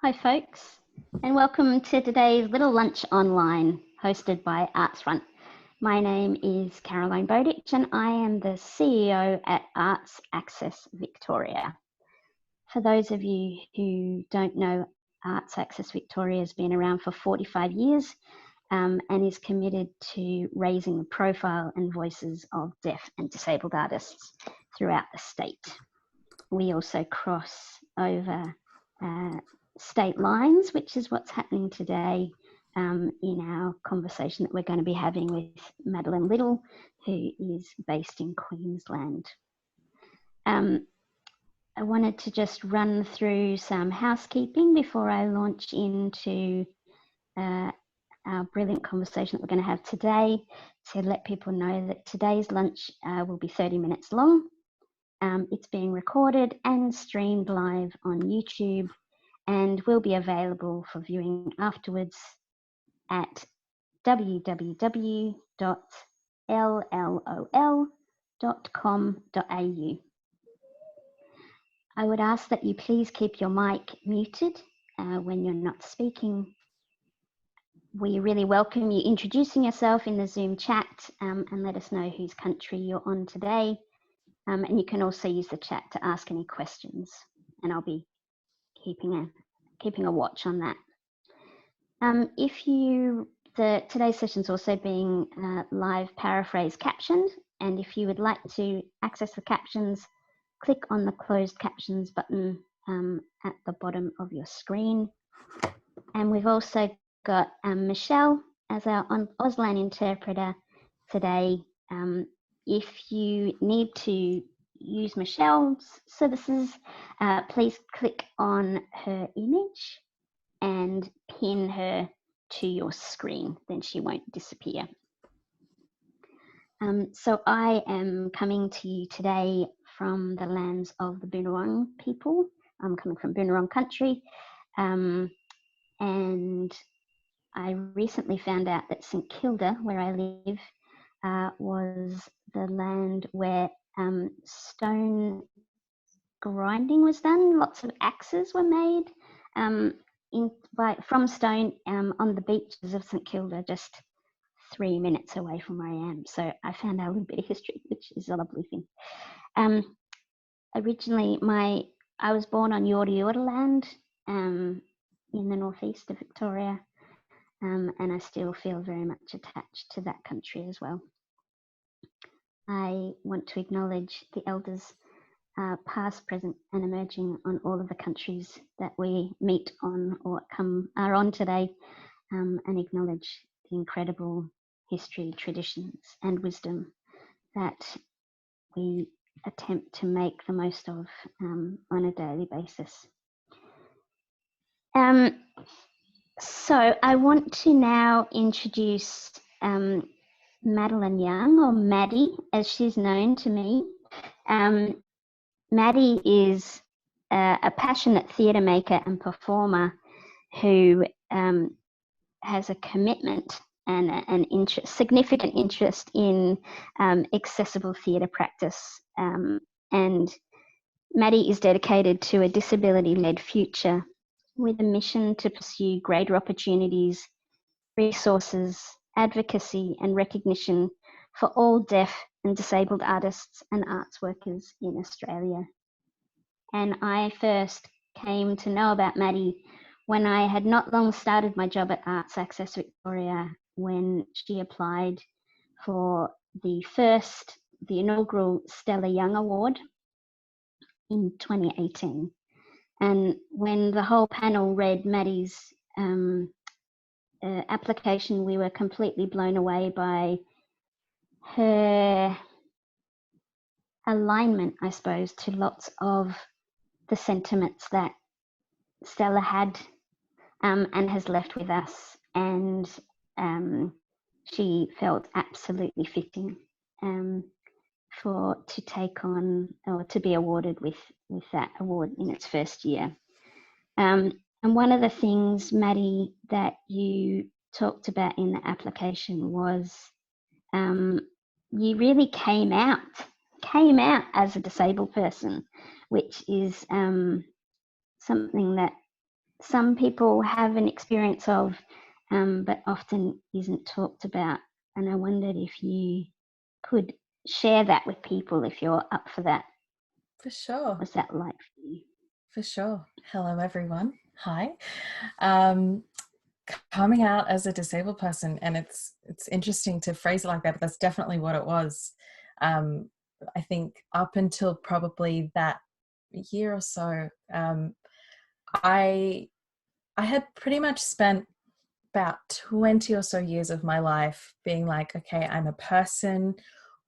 Hi folks, and welcome to today's Little Lunch Online, hosted by ArtsFront. My name is Caroline Bowditch and I am the CEO at Arts Access Victoria. For those of you who don't know, Arts Access Victoria has been around for 45 years and is committed to raising the profile and voices of deaf and disabled artists throughout the state. We also cross over state lines, which is what's happening today in our conversation that we're going to be having with Madeline Little, who is based in Queensland. I wanted to just run through some housekeeping before I launch into our brilliant conversation that we're going to have today, to let people know that today's lunch will be 30 minutes long. It's being recorded and streamed live on YouTube and will be available for viewing afterwards at www.llol.com.au. I would ask that you please keep your mic muted when you're not speaking. We really welcome you introducing yourself in the Zoom chat and let us know whose country you're on today. And you can also use the chat to ask any questions, and I'll be keeping a watch on that. Today's session is also being live paraphrase captioned, and if you would like to access the captions, click on the closed captions button at the bottom of your screen. And we've also got Michelle as our Auslan interpreter today. If you need to use Michelle's services, please click on her image and pin her to your screen, then she won't disappear. So I am coming to you today from the lands of the Boonwurrung people. I'm coming from Boonwurrung country, and I recently found out that St Kilda, where I live, was the land where stone grinding was done. Lots of axes were made from stone on the beaches of St Kilda, just 3 minutes away from where I am. So I found out a little bit of history, which is a lovely thing. Originally, I was born on Yorta Yorta land in the northeast of Victoria, and I still feel very much attached to that country as well. I want to acknowledge the elders, past, present, and emerging on all of the countries that we meet on or are on today, and acknowledge the incredible history, traditions, and wisdom that we attempt to make the most of on a daily basis. So I want to now introduce Madeline Young, or Maddie, as she's known to me. Maddie is a passionate theatre maker and performer who has a commitment and an significant interest in accessible theatre practice. And Maddie is dedicated to a disability-led future with a mission to pursue greater opportunities, resources, advocacy and recognition for all deaf and disabled artists and arts workers in Australia. And I first came to know about Maddie when I had not long started my job at Arts Access Victoria, when she applied for the inaugural Stella Young Award in 2018. And when the whole panel read Maddie's application, we were completely blown away by her alignment, I suppose, to lots of the sentiments that Stella had and has left with us. And she felt absolutely fitting to take on or to be awarded with that award in its first year. And one of the things, Maddie, that you talked about in the application was you really came out as a disabled person, which is something that some people have an experience of, but often isn't talked about. And I wondered if you could share that with people if you're up for that. For sure. What was that like for you? For sure. Hello, everyone. Hi. Coming out as a disabled person, and it's interesting to phrase it like that, but that's definitely what it was. I think up until probably that year or so, I had pretty much spent about 20 or so years of my life being like, okay, I'm a person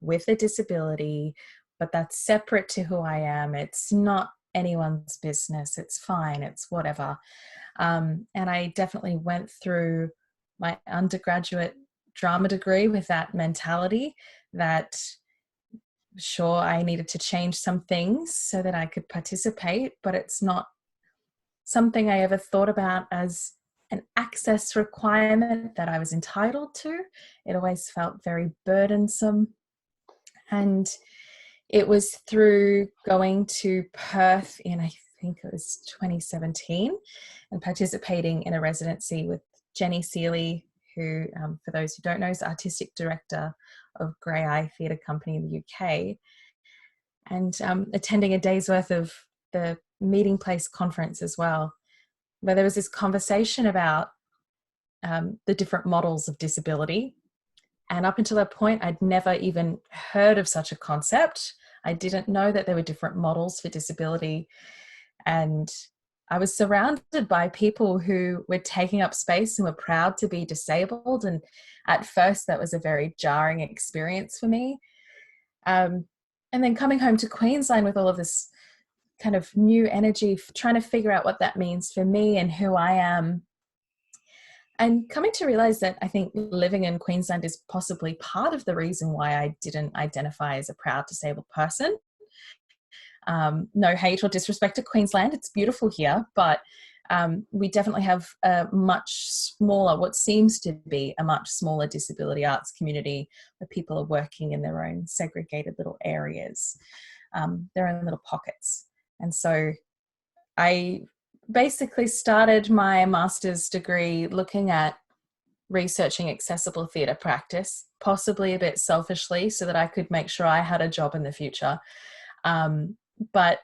with a disability, but that's separate to who I am. It's not anyone's business. It's fine. It's whatever. And I definitely went through my undergraduate drama degree with that mentality that, sure, I needed to change some things so that I could participate, but it's not something I ever thought about as an access requirement that I was entitled to. It always felt very burdensome. And it was through going to Perth in, I think it was 2017, and participating in a residency with Jenny Seeley, who, for those who don't know, is the artistic director of Grey Eye Theatre Company in the UK, and attending a day's worth of the Meeting Place conference as well, where there was this conversation about the different models of disability. And up until that point, I'd never even heard of such a concept. I didn't know that there were different models for disability. And I was surrounded by people who were taking up space and were proud to be disabled. And at first, that was a very jarring experience for me. And then coming home to Queensland with all of this kind of new energy, trying to figure out what that means for me and who I am. And coming to realize that I think living in Queensland is possibly part of the reason why I didn't identify as a proud disabled person. No hate or disrespect to Queensland. It's beautiful here, but we definitely have a much smaller, what seems to be a much smaller disability arts community where people are working in their own segregated little areas, their own little pockets. And so I basically started my master's degree looking at researching accessible theatre practice, possibly a bit selfishly so that I could make sure I had a job in the future. But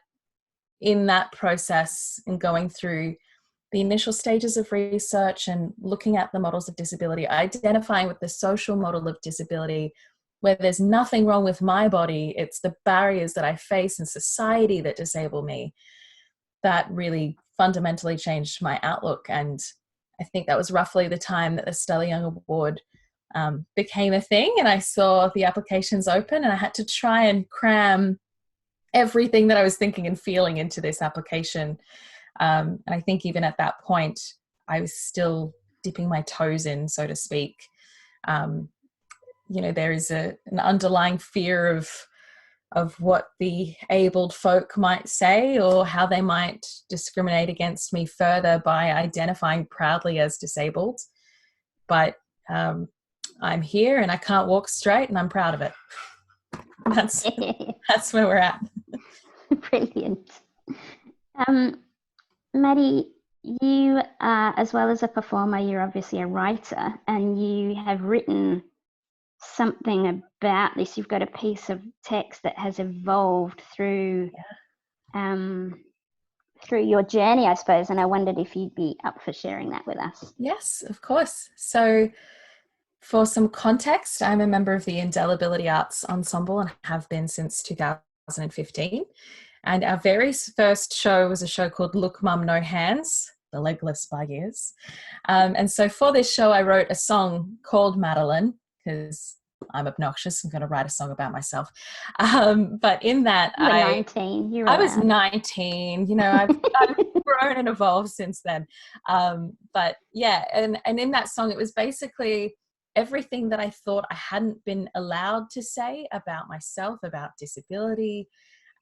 in that process and going through the initial stages of research and looking at the models of disability, identifying with the social model of disability where there's nothing wrong with my body, it's the barriers that I face in society that disable me, that really fundamentally changed my outlook. And I think that was roughly the time that the Stella Young Award became a thing, and I saw the applications open and I had to try and cram everything that I was thinking and feeling into this application. And I think even at that point, I was still dipping my toes in, so to speak. There is an underlying fear of what the abled folk might say or how they might discriminate against me further by identifying proudly as disabled. But I'm here and I can't walk straight and I'm proud of it. That's where we're at. Brilliant. Maddie, you are, as well as a performer, you're obviously a writer, and you have written something about this. You've got a piece of text that has evolved through your journey, I suppose, and I wondered if you'd be up for sharing that with us. Yes, of course. So for some context, I'm a member of the Indelibility Arts Ensemble and have been since 2015. And our very first show was a show called Look Mum No Hands, the Legless Buggies. And so for this show, I wrote a song called Madeline, because I'm obnoxious. I'm going to write a song about myself. But in that, I was 19. I've grown and evolved since then. But yeah, and in that song, it was basically everything that I thought I hadn't been allowed to say about myself, about disability.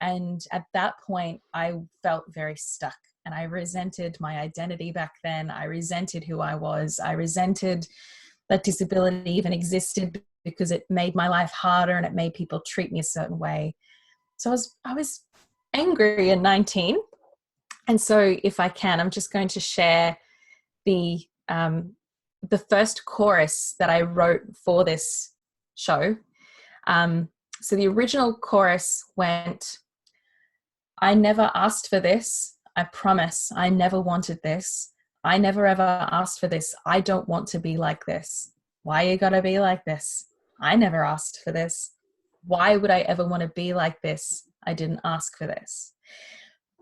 And at that point, I felt very stuck and I resented my identity back then. I resented who I was. I resented that disability even existed because it made my life harder and it made people treat me a certain way. So I was angry at 19. And so if I can, I'm just going to share the first chorus that I wrote for this show. So the original chorus went, I never asked for this. I promise I never wanted this. I never ever asked for this. I don't want to be like this. Why you gotta be like this? I never asked for this. Why would I ever want to be like this? I didn't ask for this.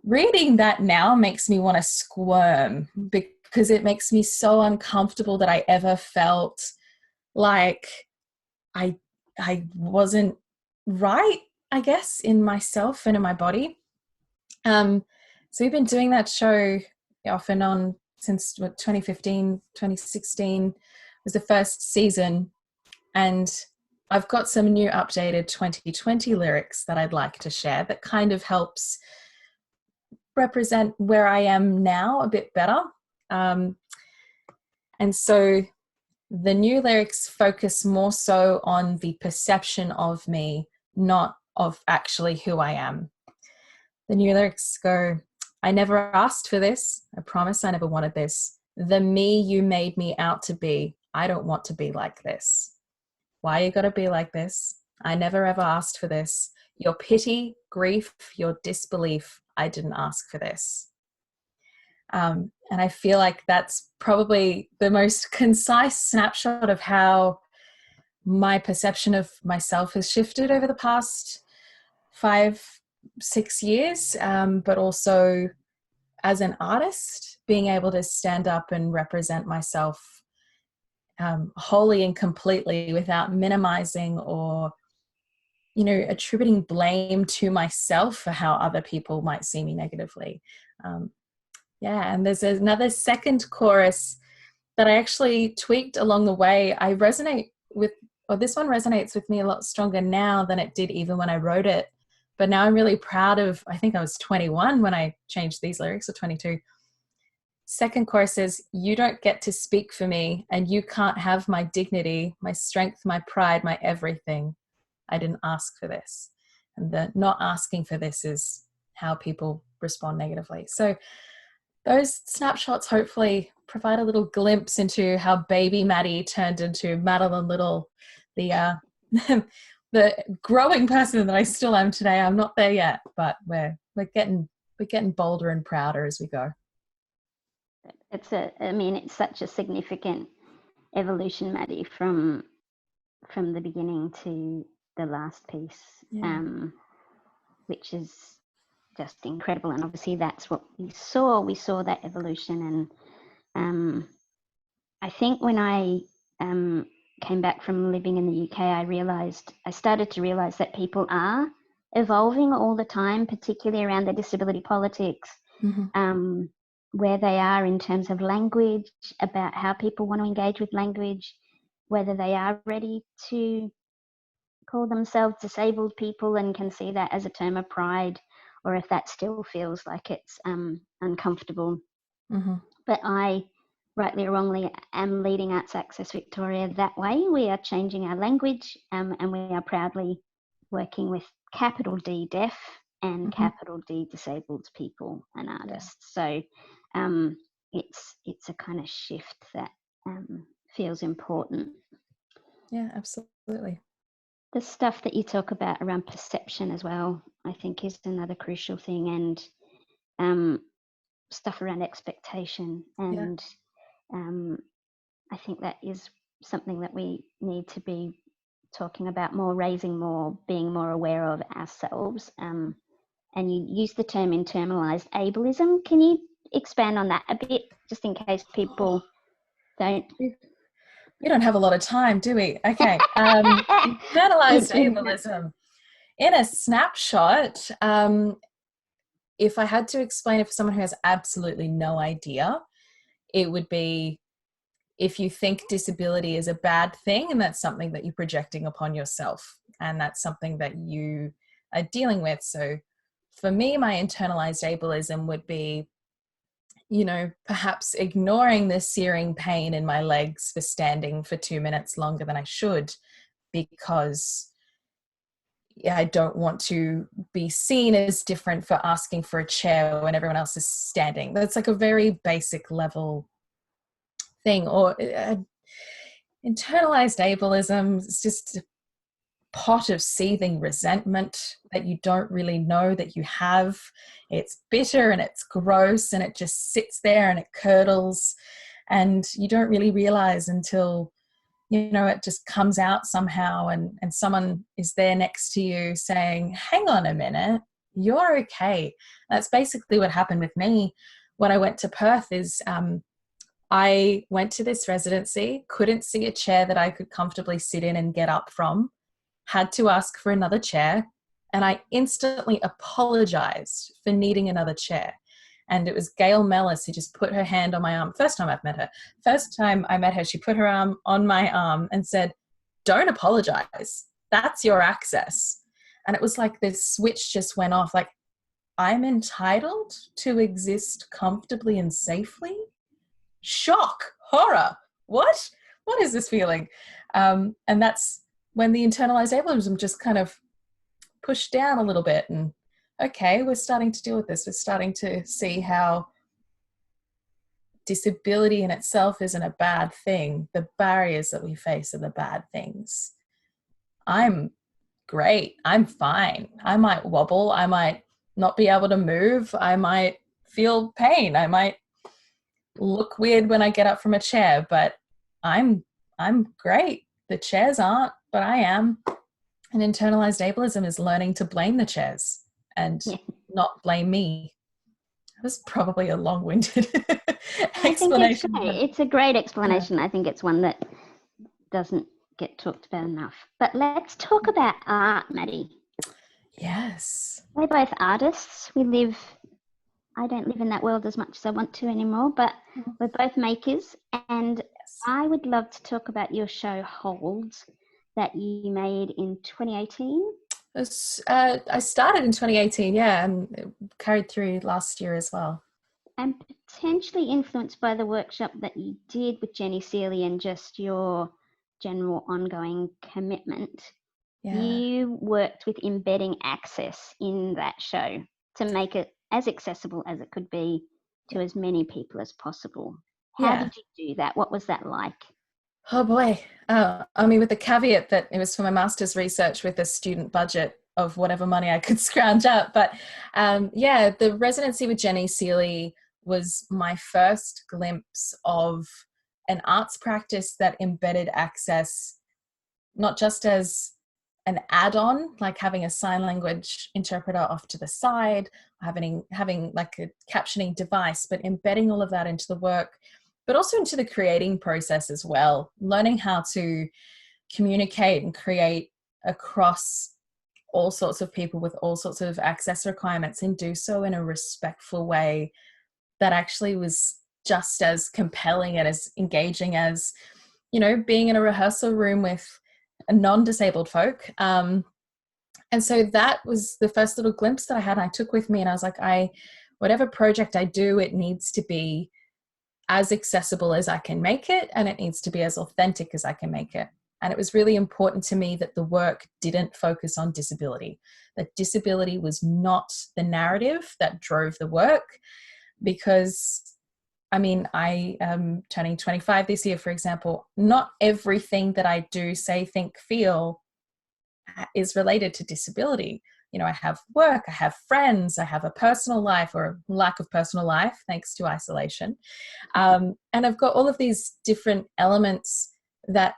Reading that now makes me want to squirm because it makes me so uncomfortable that I ever felt like I wasn't right, I guess, in myself and in my body. So we've been doing that show off and on since 2015, 2016 was the first season. And I've got some new updated 2020 lyrics that I'd like to share that kind of helps represent where I am now a bit better. And so the new lyrics focus more so on the perception of me, not of actually who I am. The new lyrics go, I never asked for this. I promise I never wanted this. The me you made me out to be, I don't want to be like this. Why you gotta be like this? I never ever asked for this. Your pity, grief, your disbelief, I didn't ask for this. And I feel like that's probably the most concise snapshot of how my perception of myself has shifted over the past 5-6 years, but also as an artist, being able to stand up and represent myself wholly and completely without minimizing or, you know, attributing blame to myself for how other people might see me negatively. And there's another second chorus that I actually tweaked along the way. I resonate with, or this one resonates with me a lot stronger now than it did even when I wrote it. But now I'm really proud of, I think I was 21 when I changed these lyrics, or 22. Second chorus says, you don't get to speak for me and you can't have my dignity, my strength, my pride, my everything. I didn't ask for this. And the not asking for this is how people respond negatively. So those snapshots hopefully provide a little glimpse into how baby Maddie turned into Madeline Little, the the growing person that I still am today. I'm not there yet, but we're getting bolder and prouder as we go. It's such a significant evolution, Maddie, from the beginning to the last piece, which is just incredible. And obviously that's what we saw that evolution. And I think when I came back from living in the UK, I started to realize that people are evolving all the time, particularly around the disability politics, where they are in terms of language, about how people want to engage with language, whether they are ready to call themselves disabled people and can see that as a term of pride, or if that still feels like it's uncomfortable. But I, rightly or wrongly, am leading Arts Access Victoria that way. We are changing our language, and we are proudly working with capital D deaf and capital D disabled people and artists. So it's a kind of shift that feels important. Yeah, absolutely. The stuff that you talk about around perception as well, I think, is another crucial thing, and stuff around expectation. And I think that is something that we need to be talking about more, raising more, being more aware of ourselves. And you use the term internalized ableism. Can you expand on that a bit, just in case people don't? We don't have a lot of time, do we? Okay. Internalized ableism. In a snapshot, if I had to explain it for someone who has absolutely no idea, it would be, if you think disability is a bad thing and that's something that you're projecting upon yourself and that's something that you are dealing with. So for me, my internalized ableism would be, you know, perhaps ignoring the searing pain in my legs for standing for 2 minutes longer than I should, because, I don't want to be seen as different for asking for a chair when everyone else is standing. That's like a very basic level thing. Or internalized ableism is just a pot of seething resentment that you don't really know that you have. It's bitter and it's gross and it just sits there and it curdles, and you don't really realize until, you know, it just comes out somehow, and someone is there next to you saying, hang on a minute, you're okay. That's basically what happened with me when I went to Perth. Is I went to this residency, couldn't see a chair that I could comfortably sit in and get up from, had to ask for another chair, and I instantly apologized for needing another chair. And it was Gail Mellis who just put her hand on my arm. First time I've met her. First time I met her, she put her arm on my arm and said, don't apologize. That's your access. And it was like this switch just went off. Like, I'm entitled to exist comfortably and safely? Shock, horror. What is this feeling? And that's when the internalized ableism just kind of pushed down a little bit, and okay, we're starting to deal with this. We're starting to see how disability in itself isn't a bad thing. The barriers that we face are the bad things. I'm great. I'm fine. I might wobble. I might not be able to move. I might feel pain. I might look weird when I get up from a chair, but I'm great. The chairs aren't, but I am. And internalized ableism is learning to blame the chairs and not blame me. It was probably a long-winded explanation. I think it's a great explanation. Yeah. I think it's one that doesn't get talked about enough. But let's talk about art, Maddie. Yes. We're both artists. I don't live in that world as much as I want to anymore, but we're both makers. And yes, I would love to talk about your show Holds that you made in 2018. I started in 2018, yeah, and it carried through last year as well. And potentially influenced by the workshop that you did with Jenny Seeley and just your general ongoing commitment. Yeah. You worked with embedding access in that show to make it as accessible as it could be to as many people as possible. How did you do that? What was that like? Oh boy. I mean, with the caveat that it was for my master's research with a student budget of whatever money I could scrounge up. But the residency with Jenny Seeley was my first glimpse of an arts practice that embedded access, not just as an add-on, like having a sign language interpreter off to the side, having like a captioning device, but embedding all of that into the work, but also into the creating process as well, learning how to communicate and create across all sorts of people with all sorts of access requirements, and do so in a respectful way that actually was just as compelling and as engaging as, you know, being in a rehearsal room with a non-disabled folk. And so that was the first little glimpse that I had, and I took with me, and I was like, whatever project I do, it needs to be as accessible as I can make it, and it needs to be as authentic as I can make it. And it was really important to me that the work didn't focus on disability, that disability was not the narrative that drove the work. Because, I mean, I am turning 25 this year, for example. Not everything that I do, say, think, feel is related to disability. You know, I have work, I have friends, I have a personal life, or a lack of personal life, thanks to isolation. And I've got all of these different elements that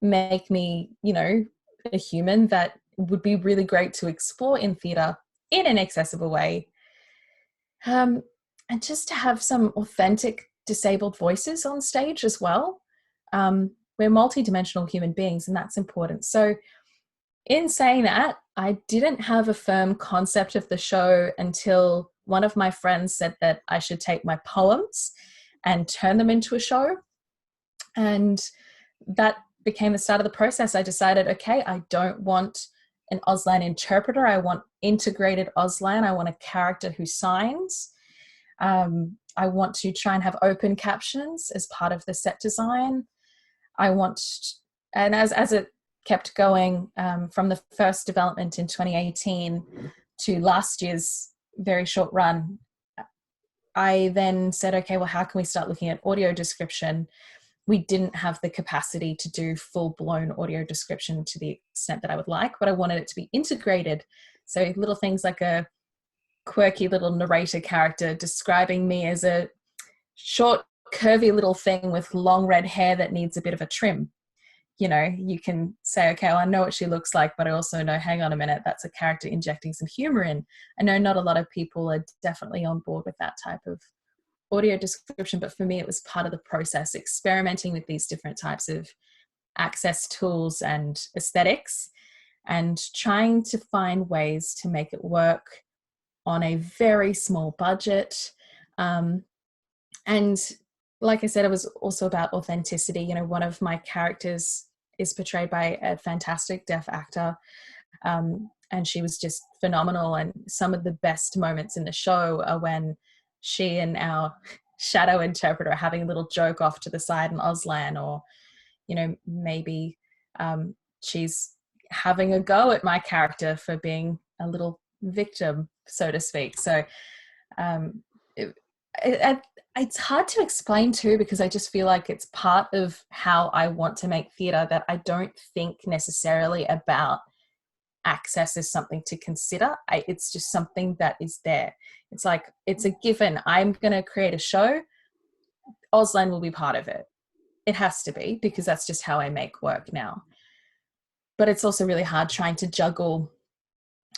make me, you know, a human that would be really great to explore in theatre in an accessible way. And just to have some authentic disabled voices on stage as well. We're multidimensional human beings, and that's important. So in saying that, I didn't have a firm concept of the show until one of my friends said that I should take my poems and turn them into a show. And that became the start of the process. I decided, okay, I don't want an Auslan interpreter. I want integrated Auslan. I want a character who signs. I want to try and have open captions as part of the set design. I want, and as a kept going from the first development in 2018 to last year's very short run. I then said, okay, well, how can we start looking at audio description? We didn't have the capacity to do full-blown audio description to the extent that I would like, but I wanted it to be integrated. So little things like a quirky little narrator character describing me as a short, curvy little thing with long red hair that needs a bit of a trim. You know, you can say, okay, well, I know what she looks like, but I also know, hang on a minute, that's a character injecting some humor in. I know not a lot of people are definitely on board with that type of audio description, but for me, it was part of the process, experimenting with these different types of access tools and aesthetics and trying to find ways to make it work on a very small budget. And like I said, it was also about authenticity. You know, one of my characters is portrayed by a fantastic deaf actor. And she was just phenomenal. And some of the best moments in the show are when she and our shadow interpreter are having a little joke off to the side in Auslan, or, you know, maybe she's having a go at my character for being a little victim, so to speak. So it's hard to explain too, because I just feel like it's part of how I want to make theatre, that I don't think necessarily about access is something to consider. It's just something that is there. It's like, it's a given. I'm going to create a show. Auslan will be part of it. It has to be, because that's just how I make work now. But it's also really hard trying to juggle,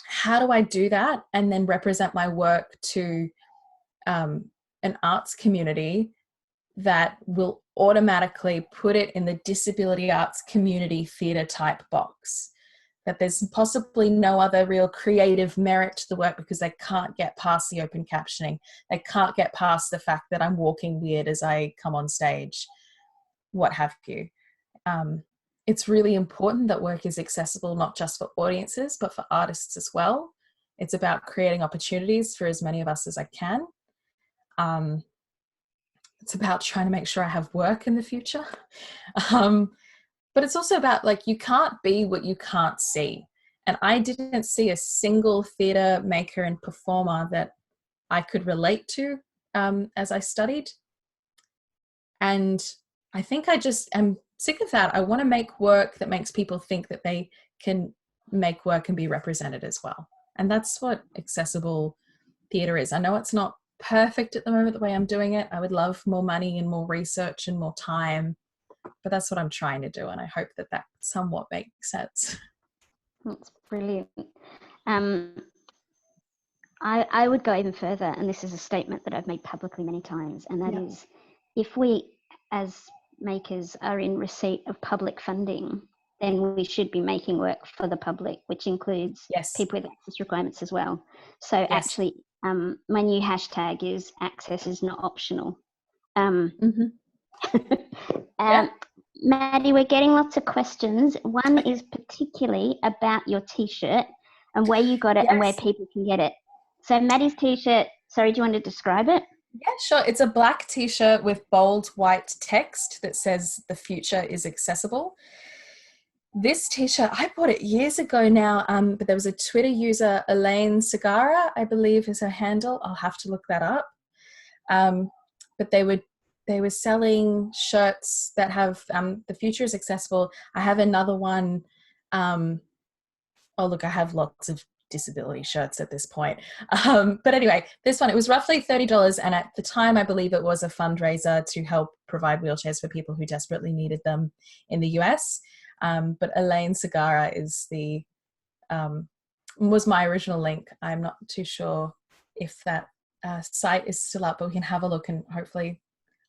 how do I do that and then represent my work to an arts community that will automatically put it in the disability arts community theatre type box, that there's possibly no other real creative merit to the work because they can't get past the open captioning. They can't get past the fact that I'm walking weird as I come on stage, what have you. It's really important that work is accessible, not just for audiences, but for artists as well. It's about creating opportunities for as many of us as I can. It's about trying to make sure I have work in the future. But it's also about, like, you can't be what you can't see. And I didn't see a single theatre maker and performer that I could relate to as I studied. And I think I just am sick of that. I want to make work that makes people think that they can make work and be represented as well. And that's what accessible theatre is. I know it's not perfect at the moment the way I'm doing it. I would love more money and more research and more time, but that's what I'm trying to do, and I hope that that somewhat makes sense. That's brilliant. I would go even further, and this is a statement that I've made publicly many times, and that is, if we as makers are in receipt of public funding, then we should be making work for the public, which includes people with access requirements as well. So actually, my new hashtag is access is not optional. Maddie, we're getting lots of questions. One is particularly about your t-shirt and where you got it and where people can get it. So Maddie's t-shirt, sorry, do you want to describe it? Yeah, sure. It's a black t-shirt with bold white text that says "The future is accessible." This t-shirt, I bought it years ago now, but there was a Twitter user, Elaine Segarra, I believe is her handle. I'll have to look that up. But they were selling shirts that have "The future is accessible." I have another one. Oh, look, I have lots of disability shirts at this point. But anyway, this one, it was roughly $30. And at the time, I believe it was a fundraiser to help provide wheelchairs for people who desperately needed them in the US. But Elaine Segarra is was my original link. I'm not too sure if that site is still up, but we can have a look, and hopefully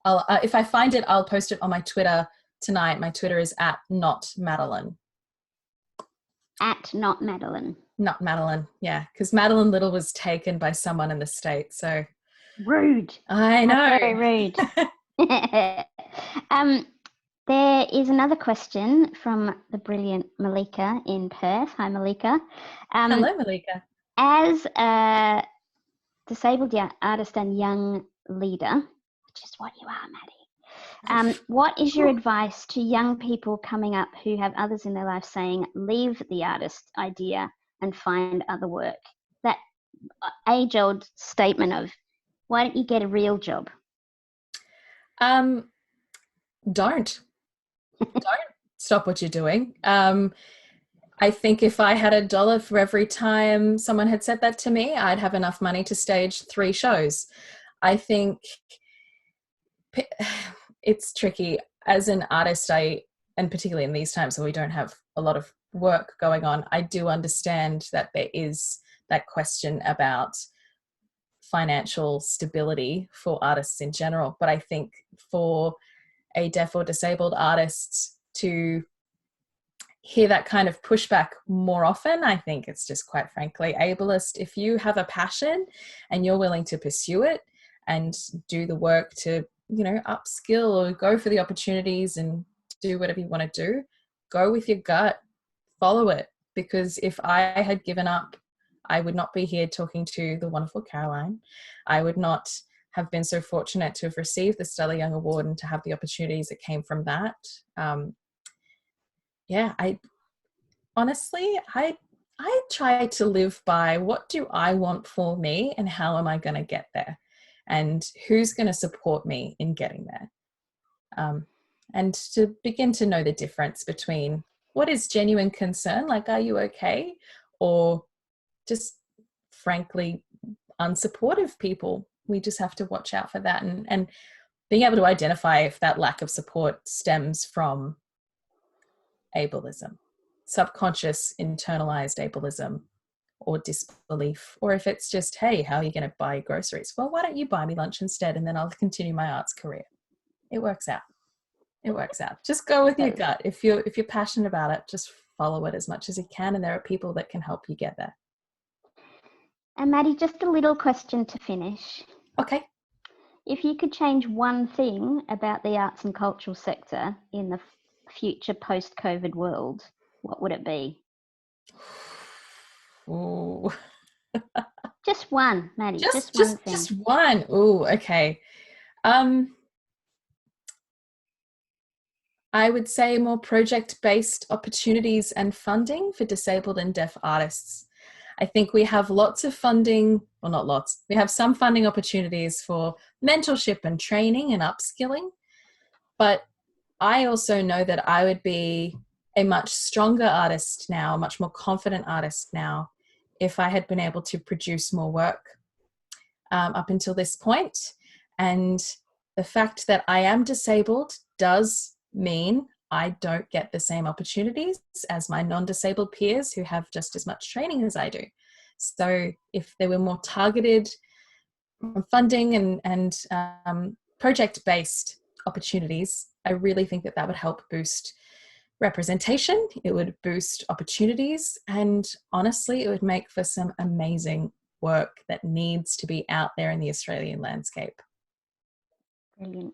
if I find it, I'll post it on my Twitter tonight. My Twitter is @NotMadeline. @NotMadeline. Not Madeline, yeah, because Madeline Little was taken by someone in the States, so. Rude. I know. That's very rude. There is another question from the brilliant Malika in Perth. Hi, Malika. Hello, Malika. As a disabled artist and young leader, which is what you are, What is your advice to young people coming up who have others in their life saying, leave the artist idea and find other work? That age-old statement of, why don't you get a real job? Don't stop what you're doing. I think if I had $1 for every time someone had said that to me, I'd have enough money to stage 3 shows. I think it's tricky as an artist. And particularly in these times where we don't have a lot of work going on, I do understand that there is that question about financial stability for artists in general. But I think for a deaf or disabled artist to hear that kind of pushback more often, I think it's just quite frankly ableist. If you have a passion and you're willing to pursue it and do the work to, upskill or go for the opportunities and do whatever you want to do, go with your gut, follow it. Because if I had given up, I would not be here talking to the wonderful Caroline. I would not have been so fortunate to have received the Stella Young Award and to have the opportunities that came from that. I honestly try to live by, what do I want for me and how am I going to get there? And who's going to support me in getting there? And to begin to know the difference between what is genuine concern, like, are you okay? Or just frankly unsupportive people. We just have to watch out for that, and being able to identify if that lack of support stems from ableism, subconscious internalized ableism or disbelief, or if it's just, hey, how are you going to buy groceries? Well, why don't you buy me lunch instead, and then I'll continue my arts career. It works out. Just go with your gut. If you're passionate about it, just follow it as much as you can, and there are people that can help you get there. And Maddie, just a little question to finish. Okay. If you could change one thing about the arts and cultural sector in the future post-COVID world, what would it be? Ooh. Just one, Maddie. Just one thing. Just one. Ooh, okay. I would say more project-based opportunities and funding for disabled and deaf artists. I think we have lots of funding, well, not lots. We have some funding opportunities for mentorship and training and upskilling. But I also know that I would be a much stronger artist now, a much more confident artist now, if I had been able to produce more work up until this point. And the fact that I am disabled does mean I don't get the same opportunities as my non-disabled peers who have just as much training as I do. So if there were more targeted funding and project-based opportunities, I really think that would help boost representation. It would boost opportunities, and honestly, it would make for some amazing work that needs to be out there in the Australian landscape. Brilliant.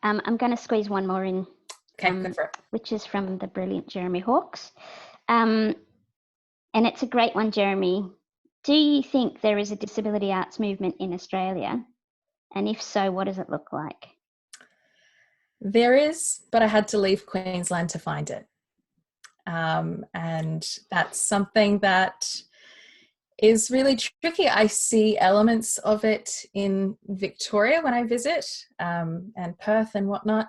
I'm going to squeeze one more in. Okay, go for it. Which is from the brilliant Jeremy Hawkes. And it's a great one, Jeremy. Do you think there is a disability arts movement in Australia? And if so, what does it look like? There is, but I had to leave Queensland to find it. And that's something that is really tricky. I see elements of it in Victoria when I visit, and Perth and whatnot.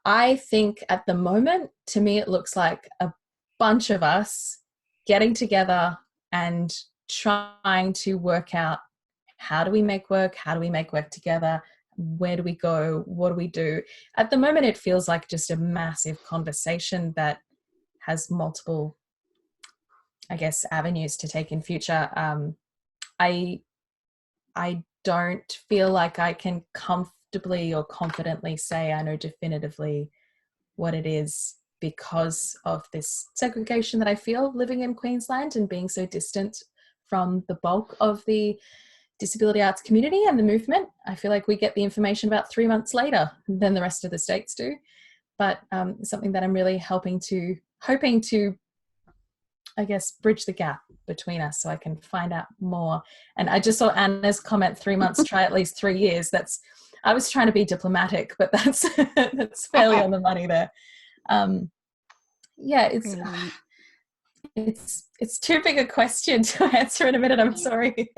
I think at the moment, to me, it looks like a bunch of us getting together and trying to work out, how do we make work? How do we make work together? Where do we go? What do we do? At the moment, it feels like just a massive conversation that has multiple, I guess, avenues to take in future. I don't feel like I can comfortably or confidently say I know definitively what it is, because of this segregation that I feel living in Queensland and being so distant from the bulk of the disability arts community and the movement. I feel like we get the information about 3 months later than the rest of the states do. But something that I'm really hoping to, I guess, bridge the gap between us so I can find out more. And I just saw Anna's comment, 3 months, try at least 3 years. That's I was trying to be diplomatic, but that's that's fairly on the money there. Yeah, Brilliant. it's too big a question to answer in a minute. I'm sorry.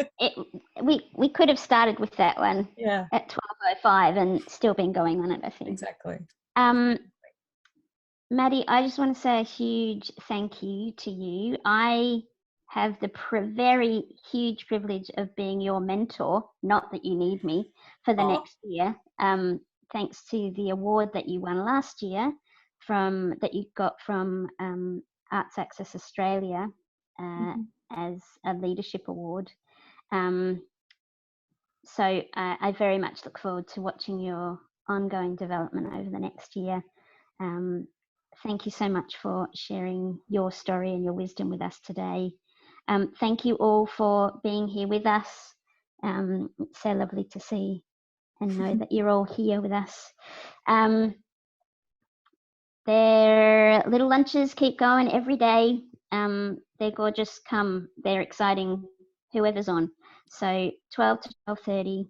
We could have started with that one Yeah, at 12:05 and still been going on it, I think. exactly. Maddie, I just want to say a huge thank you to you. I have the very huge privilege of being your mentor, not that you need me, for the next year. Thanks to the award that you won last year that you got from Arts Access Australia as a leadership award. So I very much look forward to watching your ongoing development over the next year. Thank you so much for sharing your story and your wisdom with us today. Thank you all for being here with us. It's so lovely to see and know that you're all here with us. Their little lunches keep going every day. They're gorgeous. They're exciting, whoever's on. So 12 to 12:30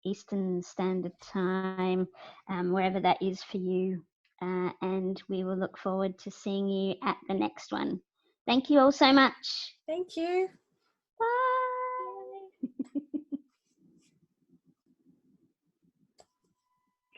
Eastern Standard Time, wherever that is for you. And we will look forward to seeing you at the next one. Thank you all so much. Thank you. Bye.